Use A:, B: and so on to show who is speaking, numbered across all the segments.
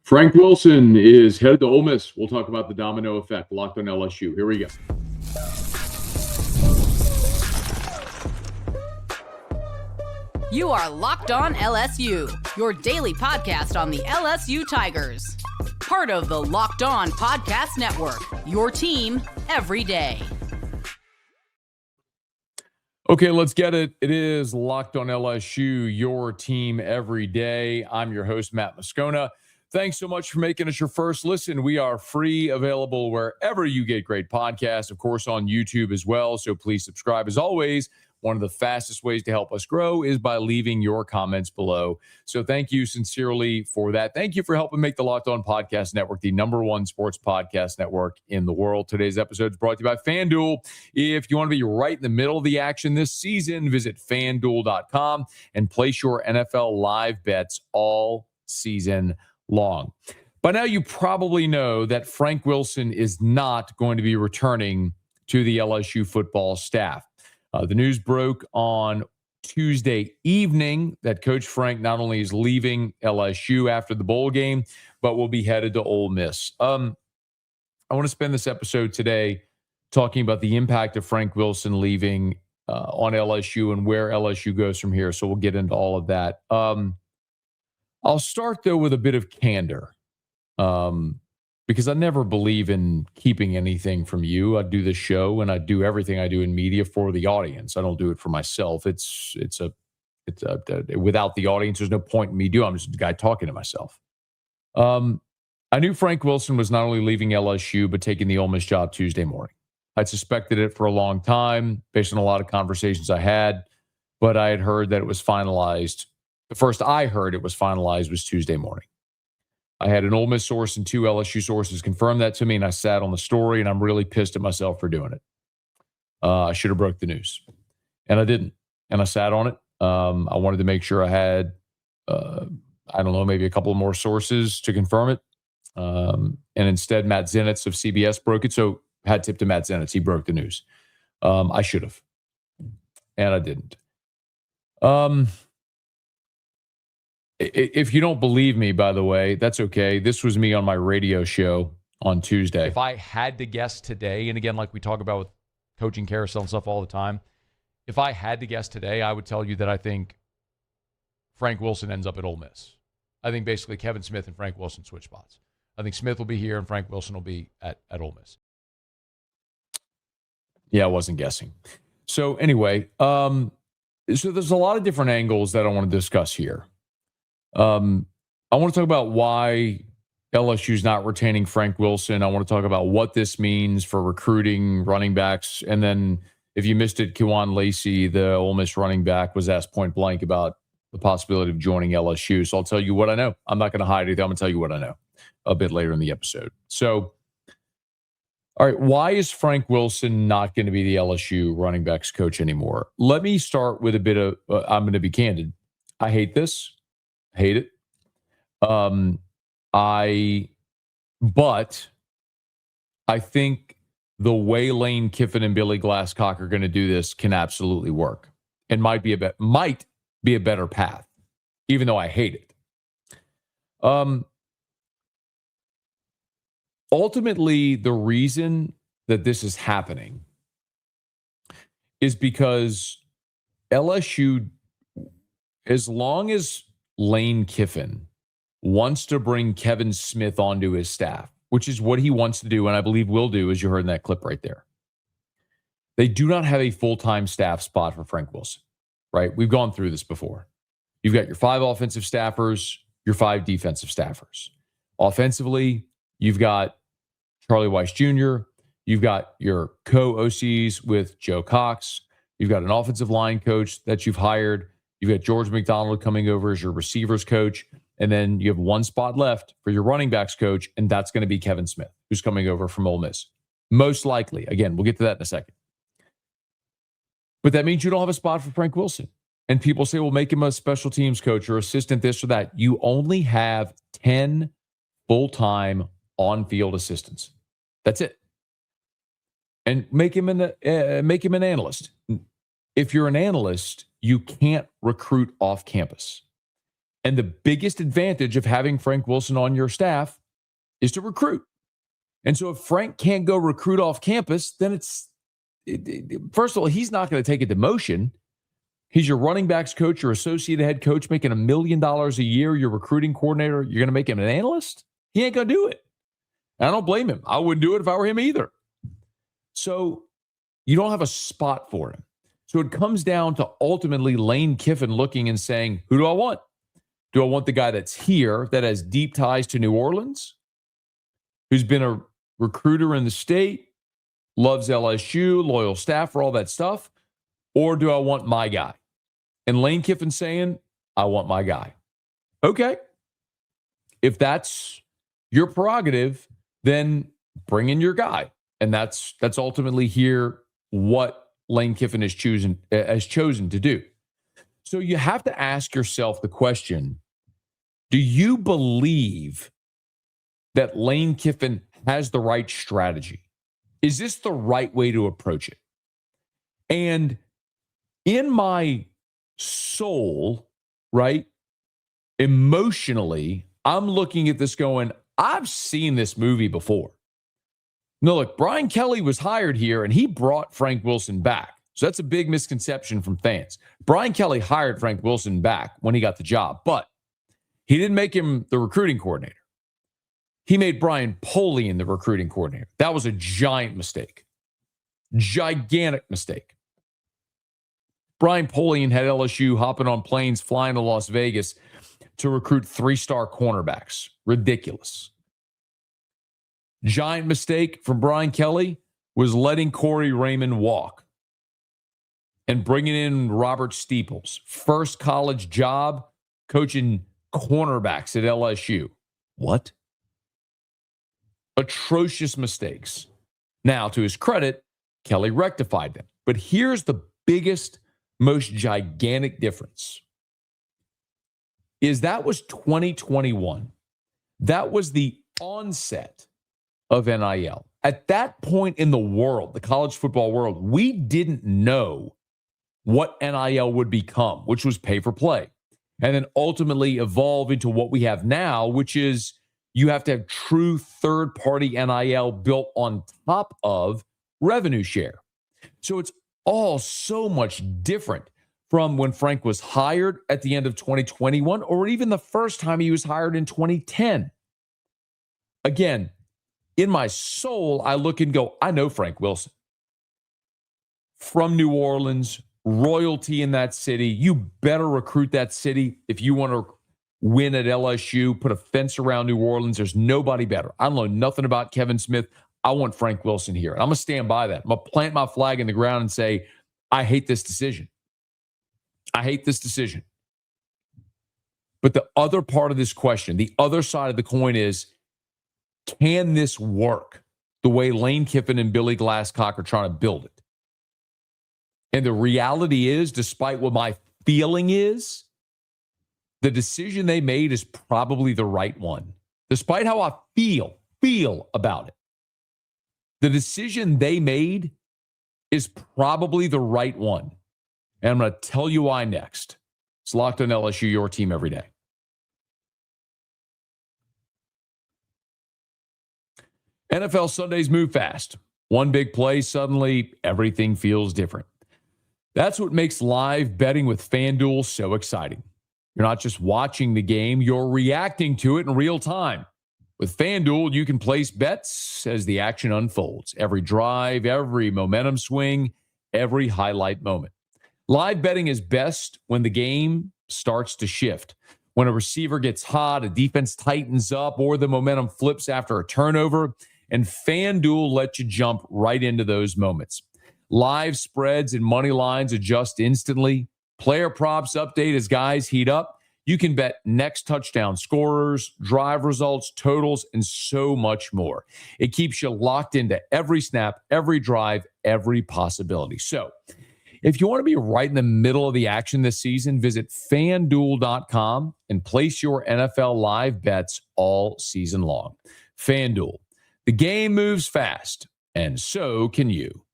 A: Frank Wilson is headed to Ole Miss. We'll talk about the domino effect. Locked on LSU. Here we go.
B: You are Locked On LSU, your daily podcast on the LSU Tigers. Part of the Locked On Podcast Network, your team every day.
A: Okay, let's get it. It is Locked On LSU, your team every day. I'm your host, Matt Moscona. Thanks so much for making us your first listen. We are free, available wherever you get great podcasts, of course, on YouTube as well. So please subscribe. As always, one of the fastest ways to help us grow is by leaving your comments below. So thank you sincerely for that. Thank you for helping make the Locked On Podcast Network the #1 sports podcast network in the world. Today's episode is brought to you by FanDuel. If you want to be right in the middle of the action this season, visit FanDuel.com and place your NFL live bets all season long. By now, you probably know that Frank Wilson is not going to be returning to the LSU football staff. The news broke on Tuesday evening that Coach Frank not only is leaving LSU after the bowl game, but will be headed to Ole Miss. I want to spend this episode today talking about the impact of Frank Wilson leaving on LSU and where LSU goes from here. So we'll get into all of that. I'll start, though, with a bit of candor. Because I never believe in keeping anything from you. I do this show and I do everything I do in media for the audience. I don't do it for myself. It's without the audience, there's no point in me doing. I'm just a guy talking to myself. I knew Frank Wilson was not only leaving LSU, but taking the Ole Miss job Tuesday morning. I'd suspected it for a long time based on a lot of conversations I had, but I had heard that it was finalized. The first I heard it was finalized was Tuesday morning. I had an Ole Miss source and 2 LSU sources confirm that to me, and I sat on the story, and I'm really pissed at myself for doing it. I should have broke the news, and I didn't, and I sat on it. I wanted to make sure I had, I don't know, maybe a couple more sources to confirm it, and instead Matt Zenitz of CBS broke it, so hat tip to Matt Zenitz. He broke the news. I should have, and I didn't. If you don't believe me, by the way, that's okay. This was me on my radio show on Tuesday.
C: If I had to guess today, and again, like we talk about with coaching carousel and stuff all the time, if I had to guess today, I would tell you that I think Frank Wilson ends up at Ole Miss. I think basically Kevin Smith and Frank Wilson switch spots. I think Smith will be here and Frank Wilson will be at Ole Miss.
A: Yeah, I wasn't guessing. So anyway, so there's a lot of different angles that I want to discuss here. I want to talk about why LSU's not retaining Frank Wilson. I want to talk about what this means for recruiting running backs. And then if you missed it, Kewan Lacy, the Ole Miss running back, was asked point blank about the possibility of joining LSU. So I'll tell you what I know. I'm not going to hide it. I'm going to tell you what I know a bit later in the episode. So, all right, why is Frank Wilson not going to be the LSU running backs coach anymore? Let me start with a bit of, I'm going to be candid. I hate this. Hate it. But I think the way Lane Kiffin and Billy Glasscock are going to do this can absolutely work and might be a better path, even though I hate it. Ultimately, the reason that this is happening is because LSU, as long as Lane Kiffin wants to bring Kevin Smith onto his staff, which is what he wants to do, and I believe will do, as you heard in that clip right there. They do not have a full-time staff spot for Frank Wilson, right? We've gone through this before. You've got your 5 offensive staffers, your 5 defensive staffers. Offensively, you've got Charlie Weiss Jr., you've got your co-OCs with Joe Cox, you've got an offensive line coach that you've hired, you've got George McDonald coming over as your receivers coach, and then you have 1 spot left for your running backs coach, and that's going to be Kevin Smith, who's coming over from Ole Miss. Most likely. Again, we'll get to that in a second. But that means you don't have a spot for Frank Wilson. And people say, well, make him a special teams coach or assistant this or that. You only have 10 full-time on-field assistants. That's it. And make him an analyst. If you're an analyst, you can't recruit off campus. And the biggest advantage of having Frank Wilson on your staff is to recruit. And so if Frank can't go recruit off campus, then first of all, he's not going to take a demotion. He's your running backs coach, your associate head coach, making $1 million a year, your recruiting coordinator. You're going to make him an analyst? He ain't going to do it. And I don't blame him. I wouldn't do it if I were him either. So you don't have a spot for him. So it comes down to ultimately Lane Kiffin looking and saying, who do I want? Do I want the guy that's here that has deep ties to New Orleans, who's been a recruiter in the state, loves LSU, loyal staff for all that stuff? Or do I want my guy? And Lane Kiffin saying, I want my guy. Okay. If that's your prerogative, then bring in your guy. And that's ultimately here what Lane Kiffin has chosen to do. So you have to ask yourself the question, do you believe that Lane Kiffin has the right strategy? Is this the right way to approach it? And in my soul, right, emotionally, I'm looking at this going, I've seen this movie before. No, look, Brian Kelly was hired here and he brought Frank Wilson back. So that's a big misconception from fans. Brian Kelly hired Frank Wilson back when he got the job, but he didn't make him the recruiting coordinator. He made Brian Polian the recruiting coordinator. That was a giant mistake. Gigantic mistake. Brian Polian had LSU hopping on planes, flying to Las Vegas to recruit 3-star cornerbacks. Ridiculous. Giant mistake from Brian Kelly was letting Corey Raymond walk and bringing in Robert Steeples. First college job coaching cornerbacks at LSU. What? Atrocious mistakes. Now, to his credit, Kelly rectified them. But here's the biggest, most gigantic difference. Is that was 2021. That was the onset of NIL. At that point in the world, the college football world, we didn't know what NIL would become, which was pay for play, and then ultimately evolve into what we have now, which is you have to have true third-party NIL built on top of revenue share. So it's all so much different from when Frank was hired at the end of 2021 or even the first time he was hired in 2010. Again, in my soul, I look and go, I know Frank Wilson. From New Orleans, royalty in that city. You better recruit that city if you want to win at LSU, put a fence around New Orleans. There's nobody better. I don't know nothing about Kevin Smith. I want Frank Wilson here. And I'm going to stand by that. I'm going to plant my flag in the ground and say, I hate this decision. I hate this decision. But the other part of this question, the other side of the coin is, can this work the way Lane Kiffin and Billy Glasscock are trying to build it? And the reality is, despite what my feeling is, the decision they made is probably the right one. Despite how I feel about it, the decision they made is probably the right one. And I'm going to tell you why next. It's Locked on LSU, your team every day. NFL Sundays move fast. One big play, suddenly everything feels different. That's what makes live betting with FanDuel so exciting. You're not just watching the game, you're reacting to it in real time. With FanDuel, you can place bets as the action unfolds. Every drive, every momentum swing, every highlight moment. Live betting is best when the game starts to shift. When a receiver gets hot, a defense tightens up, or the momentum flips after a turnover. And FanDuel lets you jump right into those moments. Live spreads and money lines adjust instantly. Player props update as guys heat up. You can bet next touchdown scorers, drive results, totals, and so much more. It keeps you locked into every snap, every drive, every possibility. So if you want to be right in the middle of the action this season, visit FanDuel.com and place your NFL live bets all season long. FanDuel. The game moves fast, and so can you.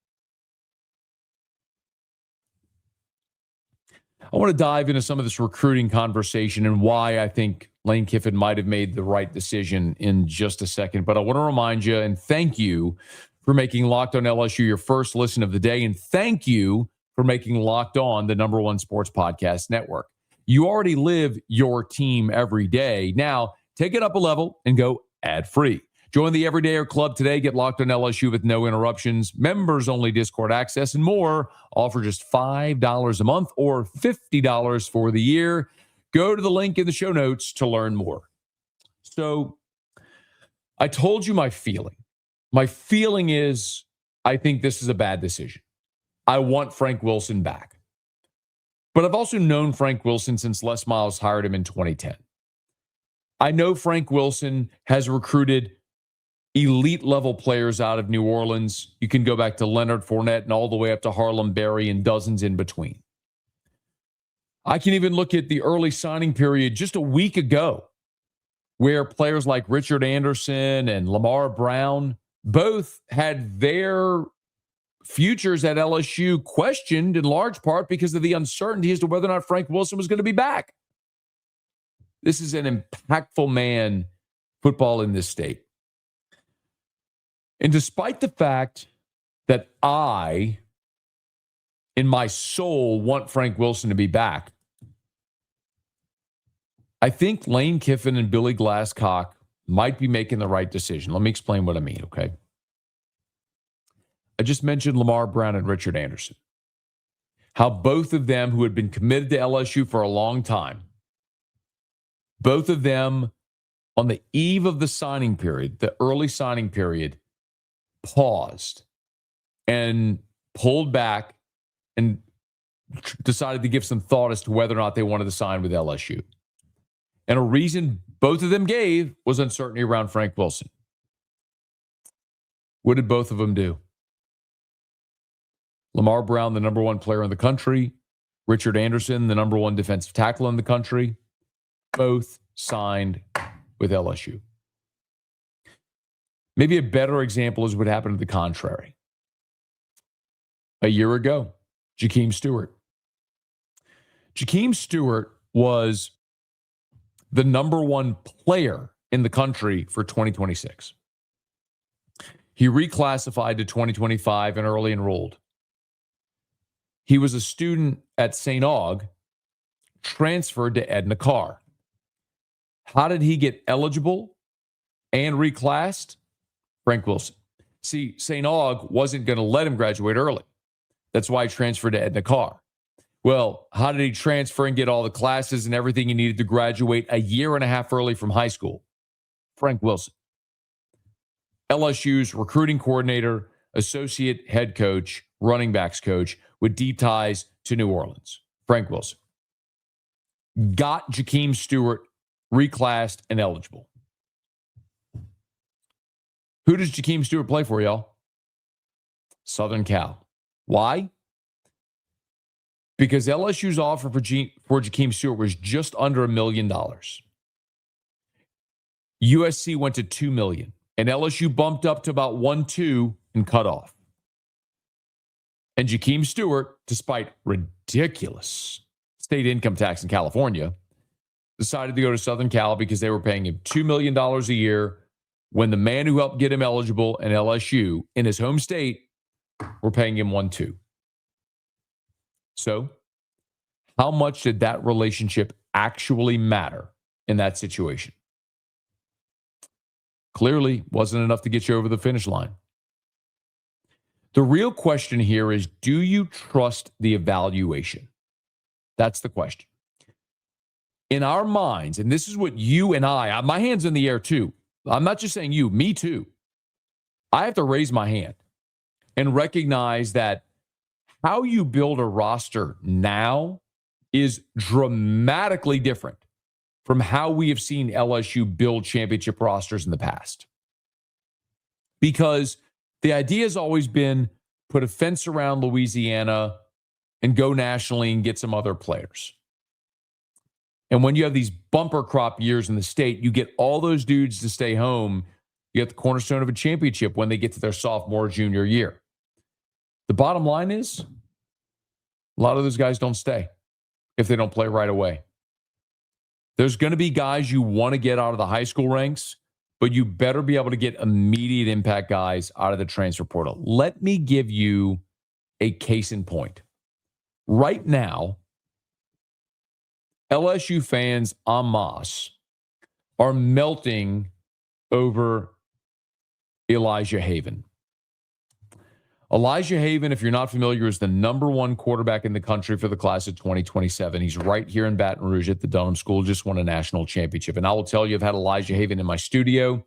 A: I want to dive into some of this recruiting conversation and why I think Lane Kiffin might have made the right decision in just a second. But I want to remind you and thank you for making Locked On LSU your first listen of the day. And thank you for making Locked On the #1 sports podcast network. You already live your team every day. Now, take it up a level and go ad-free. Join the Everydayer Club today. Get Locked On LSU with no interruptions, members-only Discord access, and more. All for just $5 a month or $50 for the year. Go to the link in the show notes to learn more. So I told you my feeling. My feeling is I think this is a bad decision. I want Frank Wilson back. But I've also known Frank Wilson since Les Miles hired him in 2010. I know Frank Wilson has recruited elite level players out of New Orleans. You can go back to Leonard Fournette and all the way up to Harlem Berry and dozens in between. I can even look at the early signing period just a week ago, where players like Richard Anderson and Lamar Brown both had their futures at LSU questioned in large part because of the uncertainty as to whether or not Frank Wilson was going to be back. This is an impactful man, football in this state. And despite the fact that I, in my soul, want Frank Wilson to be back, I think Lane Kiffin and Billy Glasscock might be making the right decision. Let me explain what I mean, okay? I just mentioned Lamar Brown and Richard Anderson. How both of them, who had been committed to LSU for a long time, both of them on the eve of the signing period, the early signing period, paused and pulled back and decided to give some thought as to whether or not they wanted to sign with LSU. And a reason both of them gave was uncertainty around Frank Wilson. What did both of them do? Lamar Brown, the #1 player in the country. Richard Anderson, the #1 defensive tackle in the country. Both signed with LSU. Maybe a better example is what happened to the contrary. A year ago, Jakeem Stewart. Jakeem Stewart was the #1 player in the country for 2026. He reclassified to 2025 and early enrolled. He was a student at St. Aug, transferred to Edna Carr. How did he get eligible and reclassed? Frank Wilson. See, St. Aug wasn't going to let him graduate early. That's why he transferred to Edna Carr. Well, how did he transfer and get all the classes and everything he needed to graduate a year and a half early from high school? Frank Wilson. LSU's recruiting coordinator, associate head coach, running backs coach with deep ties to New Orleans. Frank Wilson. Got Jakeem Stewart reclassed and eligible. Who does Jakeem Stewart play for, y'all? Southern Cal. Why? Because LSU's offer for Jakeem Stewart was just under $1 million. USC went to $2 million, and LSU bumped up to about 1.2 and cut off. And Jakeem Stewart, despite ridiculous state income tax in California, decided to go to Southern Cal because they were paying him $2 million a year when the man who helped get him eligible in LSU in his home state were paying him 1.2. So, how much did that relationship actually matter in that situation? Clearly, wasn't enough to get you over the finish line. The real question here is, do you trust the evaluation? That's the question. In our minds, and this is what you and I, my hand's in the air too. I'm not just saying you, me too. I have to raise my hand and recognize that how you build a roster now is dramatically different from how we have seen LSU build championship rosters in the past. Because the idea has always been put a fence around Louisiana and go nationally and get some other players. And when you have these bumper crop years in the state, you get all those dudes to stay home. You get the cornerstone of a championship when they get to their sophomore, junior year. The bottom line is, a lot of those guys don't stay. if they don't play right away. There's going to be guys you want to get out of the high school ranks, but you better be able to get immediate impact guys out of the transfer portal. Let me give you a case in point. Right now, LSU fans en masse are melting over Elijah Haven. Elijah Haven, if you're not familiar, is the number one quarterback in the country for the class of 2027. He's right here in Baton Rouge at the Dunham School, just won a national championship. And I will tell you, I've had Elijah Haven in my studio.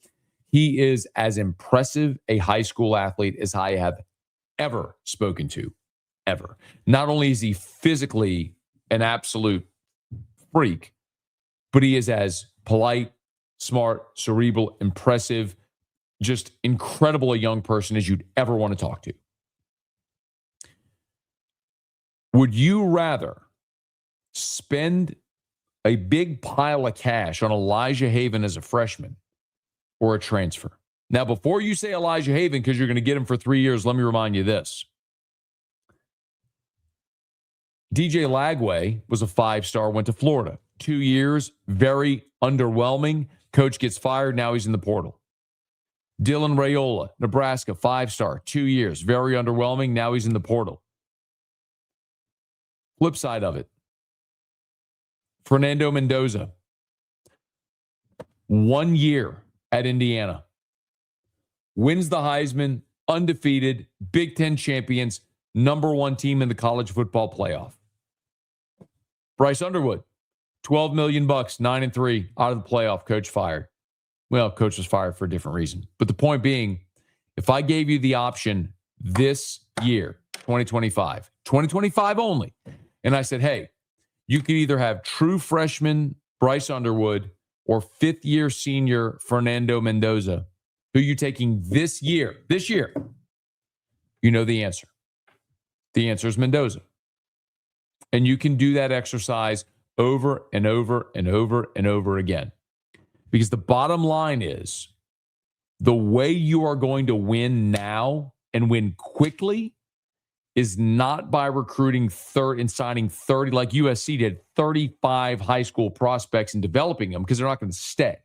A: He is as impressive a high school athlete as I have ever spoken to, ever. Not only is he physically an absolute freak, but he is as polite, smart, cerebral, impressive, just incredible a young person as you'd ever want to talk to. Would you rather spend a big pile of cash on Elijah Haven as a freshman or a transfer? Now, before you say Elijah Haven, because you're going to get him for 3 years, let me remind you this. DJ Lagway was a 5-star, went to Florida. 2 years, very underwhelming. Coach gets fired, now he's in the portal. Dylan Raiola, Nebraska, 5-star, 2 years, very underwhelming, now he's in the portal. Flip side of it, Fernando Mendoza, 1 year at Indiana, wins the Heisman, undefeated, Big Ten champions, number one team in the college football playoff. Bryce Underwood, $12 million, 9-3, out of the playoff, coach fired. Well, coach was fired for a different reason. But the point being, if I gave you the option this year, 2025 only, and I said, hey, you could either have true freshman Bryce Underwood or fifth-year senior Fernando Mendoza, who you taking this year, you know the answer. The answer is Mendoza. And you can do that exercise over and over and over and over again. Because the bottom line is, the way you are going to win now and win quickly is not by recruiting and signing 30, like USC did, 35 high school prospects and developing them, because they're not going to stay.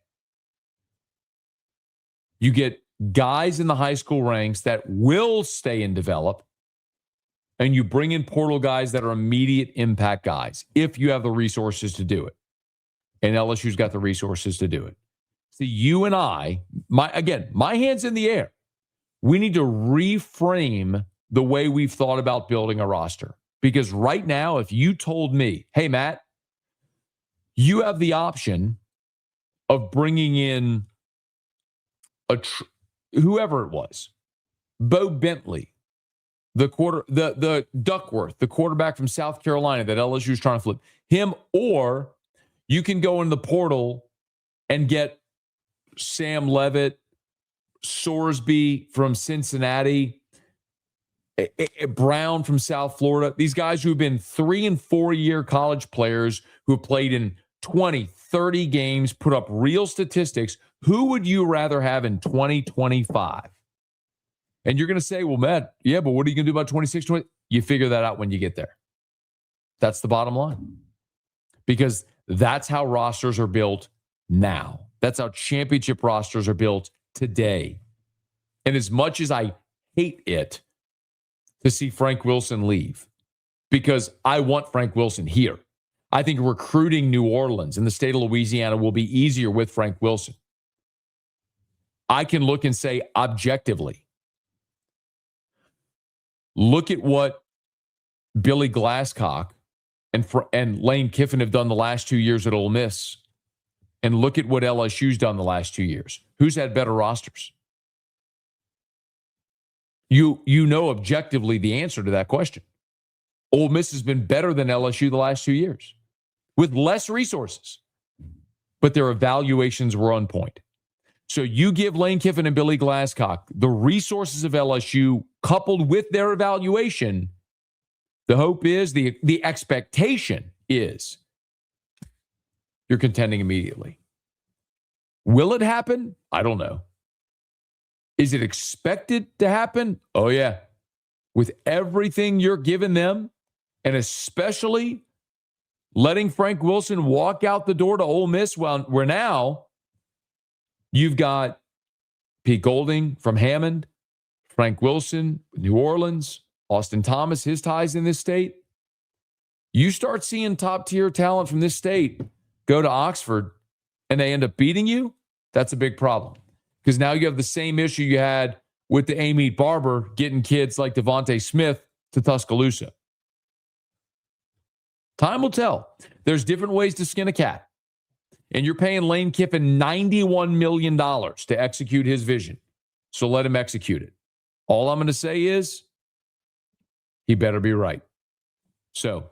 A: You get guys in the high school ranks that will stay and develop, and you bring in portal guys that are immediate impact guys, if you have the resources to do it. And LSU's got the resources to do it. See, you and I, my hand's in the air. We need to reframe the way we've thought about building a roster. Because right now, if you told me, hey, Matt, you have the option of bringing in whoever it was, Bo Bentley, the Duckworth, the quarterback from South Carolina that LSU is trying to flip, him, or you can go in the portal and get Sam Levitt, Sorsby from Cincinnati, Brown from South Florida. These guys who have been 3- and 4-year college players who have played in 20, 30 games, put up real statistics. Who would you rather have in 2025? And you're going to say, well, Matt, yeah, but what are you going to do about 26, 20? You figure that out when you get there. That's the bottom line. Because that's how rosters are built now. That's how championship rosters are built today. And as much as I hate it to see Frank Wilson leave, because I want Frank Wilson here, I think recruiting New Orleans and the state of Louisiana will be easier with Frank Wilson. I can look and say objectively, look at what Billy Glasscock and Lane Kiffin have done the last 2 years at Ole Miss, and look at what LSU's done the last 2 years. Who's had better rosters? You know objectively the answer to that question. Ole Miss has been better than LSU the last 2 years with less resources, but their evaluations were on point. So you give Lane Kiffin and Billy Glasscock the resources of LSU coupled with their evaluation. The hope is, the expectation is, you're contending immediately. Will it happen? I don't know. Is it expected to happen? Oh, yeah. With everything you're giving them, and especially letting Frank Wilson walk out the door to Ole Miss, where now you've got Pete Golding from Hammond, Frank Wilson, New Orleans, Austin Thomas, his ties in this state. You start seeing top-tier talent from this state go to Oxford, and they end up beating you, that's a big problem. Because now you have the same issue you had with the Amit Barber getting kids like Devontae Smith to Tuscaloosa. Time will tell. There's different ways to skin a cat. And you're paying Lane Kiffin $91 million to execute his vision. So let him execute it. All I'm going to say is he better be right. So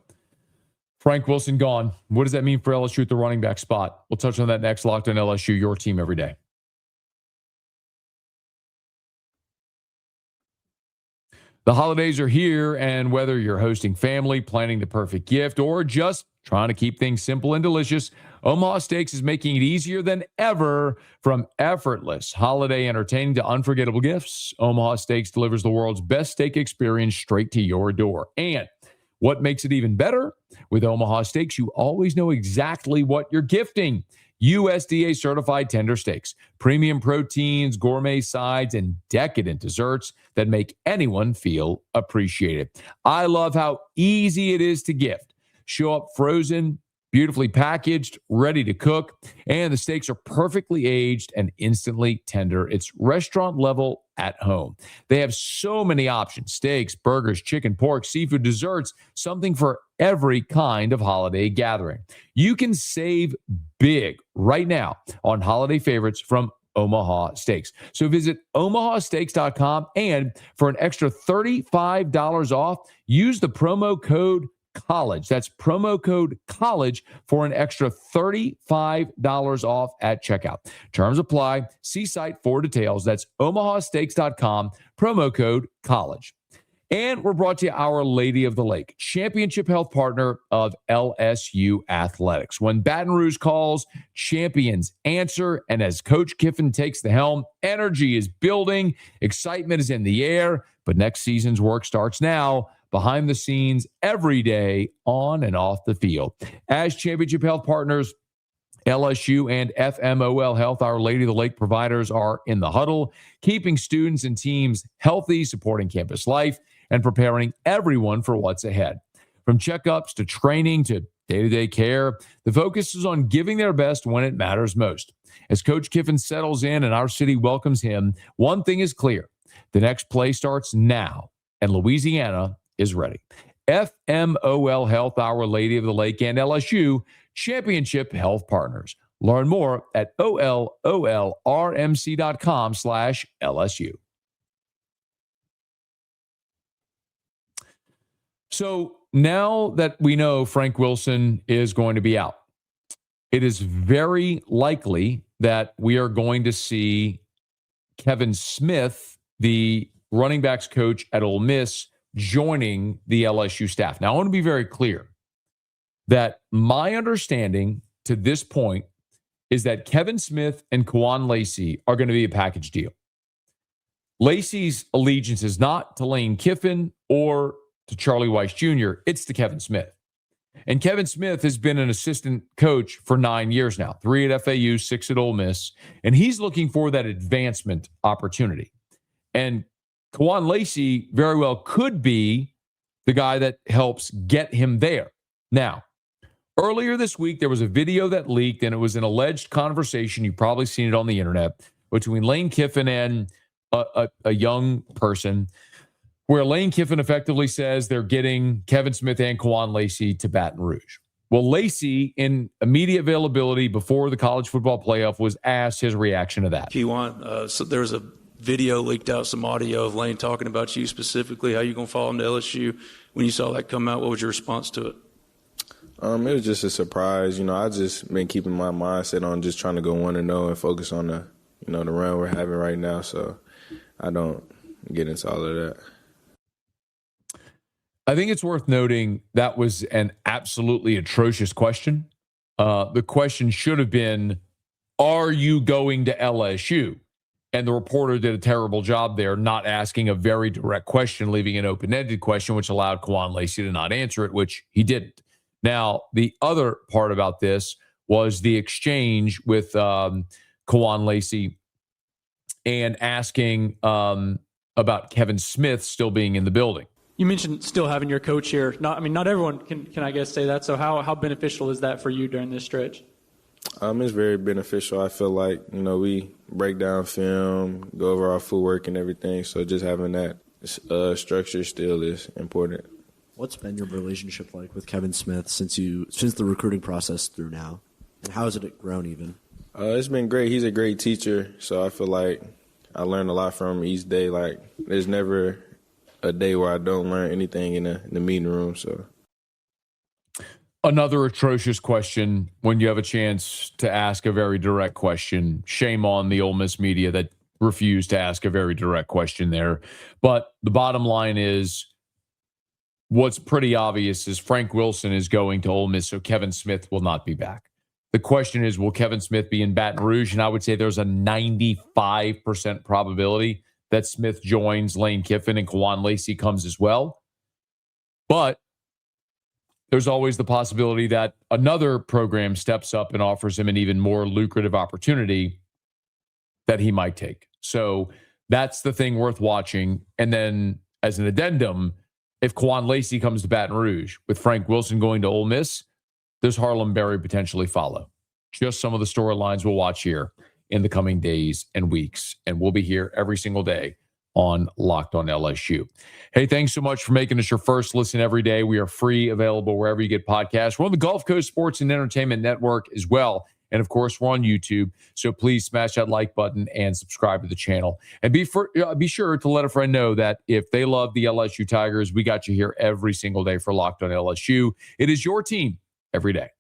A: Frank Wilson gone. What does that mean for LSU at the running back spot? We'll touch on that next. Locked on LSU, your team every day. The holidays are here, and whether you're hosting family, planning the perfect gift, or just trying to keep things simple and delicious, Omaha Steaks is making it easier than ever. From effortless holiday entertaining to unforgettable gifts, Omaha Steaks delivers the world's best steak experience straight to your door. And what makes it even better? With Omaha Steaks, you always know exactly what you're gifting. USDA certified tender steaks, premium proteins, gourmet sides, and decadent desserts that make anyone feel appreciated. I love how easy it is to gift. Show up frozen, beautifully packaged, ready to cook, and the steaks are perfectly aged and instantly tender. It's restaurant level at home. They have so many options: steaks, burgers, chicken, pork, seafood, desserts, something for every kind of holiday gathering. You can save big right now on holiday favorites from Omaha Steaks. So visit omahasteaks.com, and for an extra $35 off, use the promo code COLLEGE. That's promo code COLLEGE for an extra $35 off at checkout. Terms apply. See site for details. That's omahasteaks.com, promo code COLLEGE. And we're brought to you Our Lady of the Lake, championship health partner of LSU athletics. When Baton Rouge calls, champions answer. And as Coach Kiffin takes the helm, energy is building, excitement is in the air. But next season's work starts now, behind the scenes, every day, on and off the field. As championship health partners, LSU and FMOL Health, Our Lady of the Lake providers, are in the huddle, keeping students and teams healthy, supporting campus life, and preparing everyone for what's ahead. From checkups to training to day-to-day care, the focus is on giving their best when it matters most. As Coach Kiffin settles in and our city welcomes him, one thing is clear: the next play starts now, and Louisiana is ready. FMOL Health, Our Lady of the Lake, and LSU, championship health partners. Learn more at ololrmc.com/LSU. So now that we know Frank Wilson is going to be out, it is very likely that we are going to see Kevin Smith, the running backs coach at Ole Miss, joining the LSU staff. Now, I want to be very clear that my understanding to this point is that Kevin Smith and Kewan Lacy are going to be a package deal. Lacy's allegiance is not to Lane Kiffin or to Charlie Weiss Jr., it's to Kevin Smith. And Kevin Smith has been an assistant coach for 9 years now, 3 at FAU, 6 at Ole Miss, and he's looking for that advancement opportunity. And Kewan Lacy very well could be the guy that helps get him there. Now, earlier this week, there was a video that leaked, and it was an alleged conversation, you've probably seen it on the internet, between Lane Kiffin and a young person, where Lane Kiffin effectively says they're getting Kevin Smith and Kewan Lacy to Baton Rouge. Well, Lacy, in media availability before the college football playoff, was asked his reaction to that.
D: Kewan, so there was a video leaked out, some audio of Lane talking about you specifically, how you going to follow him to LSU. When you saw that come out, what was your response to it?
E: It was just a surprise. I just been keeping my mindset on just trying to go 1-0 and focus on the run we're having right now. So I don't get into all of that.
A: I think it's worth noting that was an absolutely atrocious question. The question should have been, are you going to LSU? And the reporter did a terrible job there, not asking a very direct question, leaving an open-ended question, which allowed Kewan Lacy to not answer it, which he didn't. Now, the other part about this was the exchange with Kewan Lacy and asking about Kevin Smith still being in the building.
F: You mentioned still having your coach here. Not everyone can I guess say that. So how beneficial is that for you during this stretch?
E: It's very beneficial. I feel like, we break down film, go over our footwork and everything. So just having that structure still is important.
G: What's been your relationship like with Kevin Smith since the recruiting process through now? And how has it grown even?
E: It's been great. He's a great teacher. So I feel like I learn a lot from him each day. Like, there's never a day where I don't learn anything in the meeting room. So
A: another atrocious question when you have a chance to ask a very direct question. Shame on the Ole Miss media that refused to ask a very direct question there. But the bottom line is, what's pretty obvious is Frank Wilson is going to Ole Miss, so Kevin Smith will not be back. The question is, will Kevin Smith be in Baton Rouge? And I would say there's a 95% probability that Smith joins Lane Kiffin and Kewan Lacy comes as well. But there's always the possibility that another program steps up and offers him an even more lucrative opportunity that he might take. So that's the thing worth watching. And then as an addendum, if Kewan Lacy comes to Baton Rouge with Frank Wilson going to Ole Miss, does Harlem Berry potentially follow? Just some of the storylines we'll watch here in the coming days and weeks. And we'll be here every single day on Locked on LSU. Hey, thanks so much for making us your first listen every day. We are free, available wherever you get podcasts. We're on the Gulf Coast Sports and Entertainment Network as well. And of course, we're on YouTube. So please smash that like button and subscribe to the channel. And be sure to let a friend know that if they love the LSU Tigers, we got you here every single day for Locked on LSU. It is your team every day.